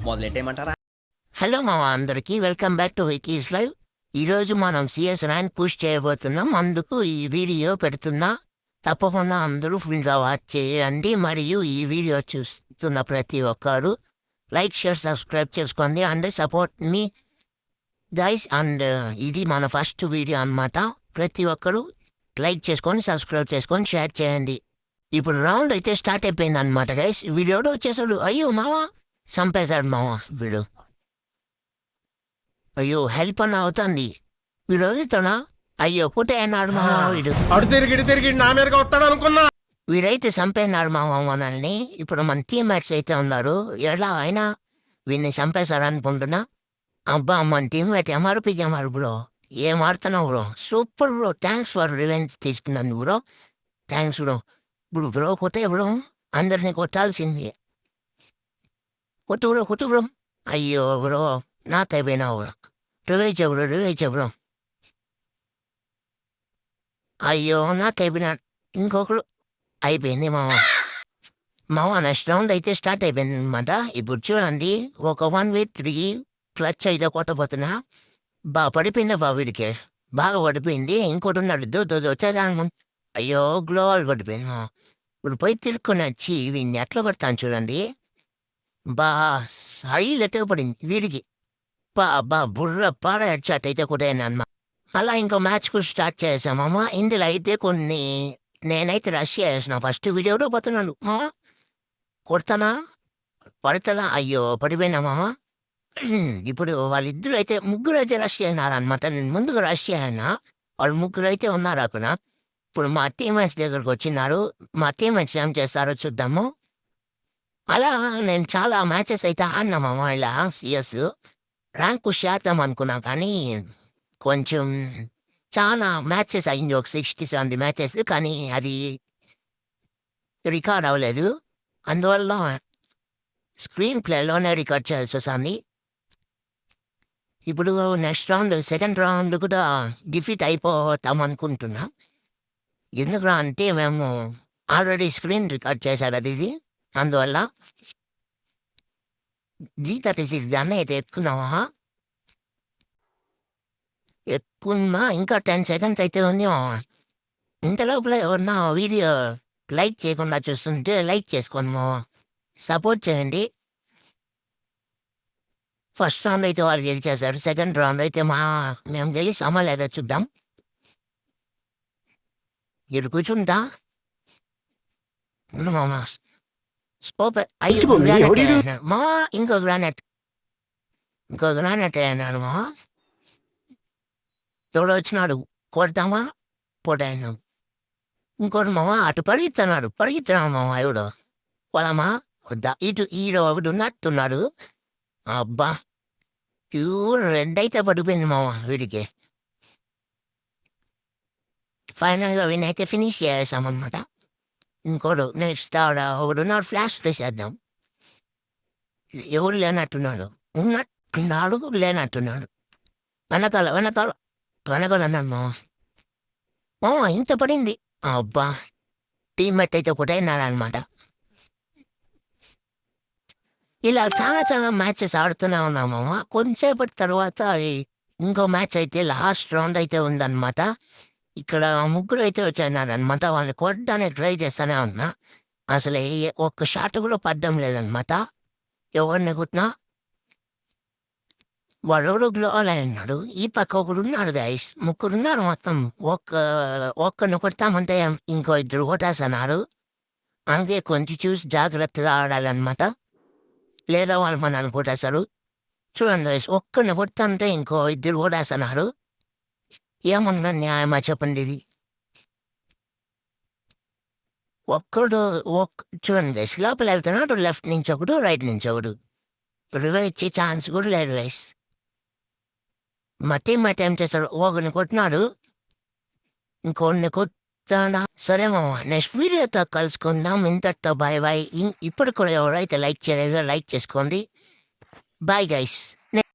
మొదలెట్టేయమంటారా? Hello అందరికీ welcome back to వికీస్ live. ఈరోజు మనం సిఎస్ ర్యాంక్ పుష్ చేయబోతున్నాం. అందుకు ఈ వీడియో పెడుతున్నా. తప్పకుండా అందరూ ఫుల్గా వాచ్ చేయండి. మరియు ఈ వీడియో చూస్తున్న ప్రతి ఒక్కరు లైక్, షేర్, సబ్స్క్రైబ్ చేసుకోండి and support me guys. And ఇది మన ఫస్ట్ వీడియో అన్నమాట. ప్రతి ఒక్కరు లైక్ చేసుకొని, సబ్స్క్రైబ్ చేసుకొని, షేర్ చేయండి. ఇప్పుడు రౌండ్ అయితే స్టార్ట్ అయిపోయింది అనమాట గైస్. వీడియోలో వచ్చేసాడు. అయ్యో మావా చంపేశాడు మావా వీడు. అయ్యో హెల్ప్ అన్న అవుతుంది. వీడు వదులుతానా? అయ్యో పుట్టే అన్నాడు మావా వీడు. అడు తిరిగి నా మీదగా వస్తాడు అనుకున్నా. వీడైతే చంపేనాడు మావా మనల్ని. ఇప్పుడు మన టీమ్మేట్స్ అయితే ఉన్నారు. ఎలా అయినా వీడిని చంపేశారు అనుకుంటున్నా. అబ్బా మన టీమ్మేట్ ఎంఆర్పీకి బ్రో. ఏం ఆడుతున్నావు bro? Super bro. Thanks for revenge తీసుకున్నాను బ్రో. Thanks bro. ఇప్పుడు బ్రో కొట్టే బ్రో. అందరినీ కొట్టాల్సింది. కొట్టు బ్రో. అయ్యో బ్రో నాకైపోయినావు బ్రో. Revenge bro. అయ్యో నాకైపోయినా. ఇంకొకరు అయిపోయింది మావా నెక్స్ట్ రౌండ్ అయితే స్టార్ట్ అయిపోయింది అనమాట. ఇప్పుడు చూడండి, ఒక 1v3 క్లచ్ అయితే కొట్టబోతున్నా. పడిపోయిందా వీడికి? బాగా పడిపోయింది. ఇంకోటి ఉన్నాడు వచ్చేదాను. అయ్యో గ్లోవల్ పడిపోయింది. ఇప్పుడు పోయి తిరుక్కొని వచ్చి వీడిని ఎట్లా పడతాను చూడండి. హైలెట్ పడింది వీడికి. బుర్ర పాడ హెడ్షాట్ అయితే కొట్టాను. అలా ఇంకో మ్యాచ్ కూడా స్టార్ట్ చేసామమ్మా. ఇందులో అయితే కొన్ని నేనైతే రష్ చేసిన. ఫస్ట్ వీడియోలో పోతున్నాను. కొడతానా? పడతానా? అయ్యో పడిపోయినామా. ఇప్పుడు వాళ్ళిద్దరు అయితే ముగ్గురు అయితే రష్ చేసినారనమాట. నేను ముందుగా రష్ చేయనా. వాళ్ళు ముగ్గురు అయితే ఉన్నారు అక్కడ. ఇప్పుడు మా టీమ్మేట్స్ దగ్గరకు వచ్చినారు. మా టీమ్మేట్స్ ఏం చేస్తారో చూద్దాము. అలా నేను చాలా మ్యాచెస్ అయితే ఆడినామా ఇలా సిఎస్. ర్యాంకు శాతం అనుకున్నా, కానీ కొంచెం చాలా మ్యాచెస్ అయింది. ఒక 60-70 మ్యాచెస్. కానీ అది రికార్డ్ అవ్వలేదు. అందువల్ల స్క్రీన్ ప్లేలోనే రికార్డ్ చేయాల్సి వస్తుంది. ఇప్పుడు నెక్స్ట్ రౌండ్, సెకండ్ రౌండ్ కూడా డిఫీట్ అయిపోతాం అనుకుంటున్నా. ఎందుకురా అంటే మేము ఆల్రెడీ స్క్రీన్ రికార్డ్ చేశారు ఇది. అందువల్ల G36 దాన్ని అయితే ఎత్తుకున్నావా? ఎక్కున్నా ఇంకా 10 seconds అయితే ఉంది మావా. ఇంతలోపల ఎవరన్నా వీడియో లైక్ చేయకుండా చూస్తుంటే లైక్ చేసుకోండి మావా. సపోర్ట్ చేయండి. ఫస్ట్ రౌండ్ అయితే వాళ్ళు గెలిచేశారు. సెకండ్ రౌండ్ అయితే మేము గెలిచామా లేదా చూద్దాం. ఇటు కూర్చుంటా మామా. స్కోప్ మా ఇంకో గ్రానైట్ అన్నాడు మా. ఎవడో వచ్చినాడు. కొడతామా? పోటాను. ఇంకోటి మావా అటు పరిగెత్తున్నాడు మావా. ఎవడో పోదామా వద్దా? ఇటు ఈడో ఒకడు ఉన్నట్టున్నాడు. అబ్బా ప్యూర్ రెడ్ అయితే పడిపోయింది మావా వీడికి. ఫైనల్గా వీనైతే ఫినిష్ చేసామన్నమాట. ఇంకోడు నెక్స్ట్ ఒకడున్నాడు. ఫ్లాష్ వేసేద్దాం. ఎవరు లేనట్టున్నాడు. లేనట్టున్నాడు. వెనకాల అన్నాడు మావా. ఇంత పడింది. అబ్బా టీమ్మేట్ అయితే ఒకటైనాడు అనమాట. ఇలా చాలా మ్యాచెస్ ఆడుతూనే ఉన్నామమ్మా. కొంచెంసేపటి తర్వాత ఇంకో మ్యాచ్ అయితే లాస్ట్ రౌండ్ అయితే ఉందన్నమాట. ఇక్కడ ముగ్గురు అయితే వచ్చారనమాట. వాళ్ళని కొట్టడానికి ట్రై చేస్తూనే ఉన్నా. అసలు ఒక్క షాట్ కూడా పడ్డం లేదనమాట. ఎవరిని కొట్టినా వాడు గ్లోవల్ అన్నాడు. ఈ పక్క ఒకడు ఉన్నాడు గైస్. ముగ్గురున్నారు మొత్తం. ఒక్కరిని కొడతామంటే ఇంకో ఇద్దరు కొట్టేస్తున్నారు. అందుకే కొంచెం చూసి జాగ్రత్తగా ఆడాలన్నమాట. లేదా వాళ్ళు మనల్ని కొట్టేస్తారు. చూడండి గైస్, ఒక్కరిని కొడతాంటే ఇంకో ఇద్దరు కొట్టేస్తున్నారు. ఏమన్నా న్యాయమా చెప్పండి ఇది? చూడండి గైస్, లోపల వెళ్తున్నాడు. లెఫ్ట్ నుంచి ఒకడు, రైట్ నుంచి ఒకడు. రివైవ్ ఇచ్చే ఛాన్స్ కూడా లేదు గైస్. మా టీమ్మేట్ ఏం చేస్తాడు? ఒకరిని కొట్టినాడు, ఇంకొన్ని కొట్టాడా. సరే మామ, నెక్స్ట్ వీడియోతో కలుసుకుందాం. ఇంతటితో బాయ్. ఇప్పుడు కూడా ఎవరైతే లైక్ చేయలేదో లైక్ చేసుకోండి. Bye guys.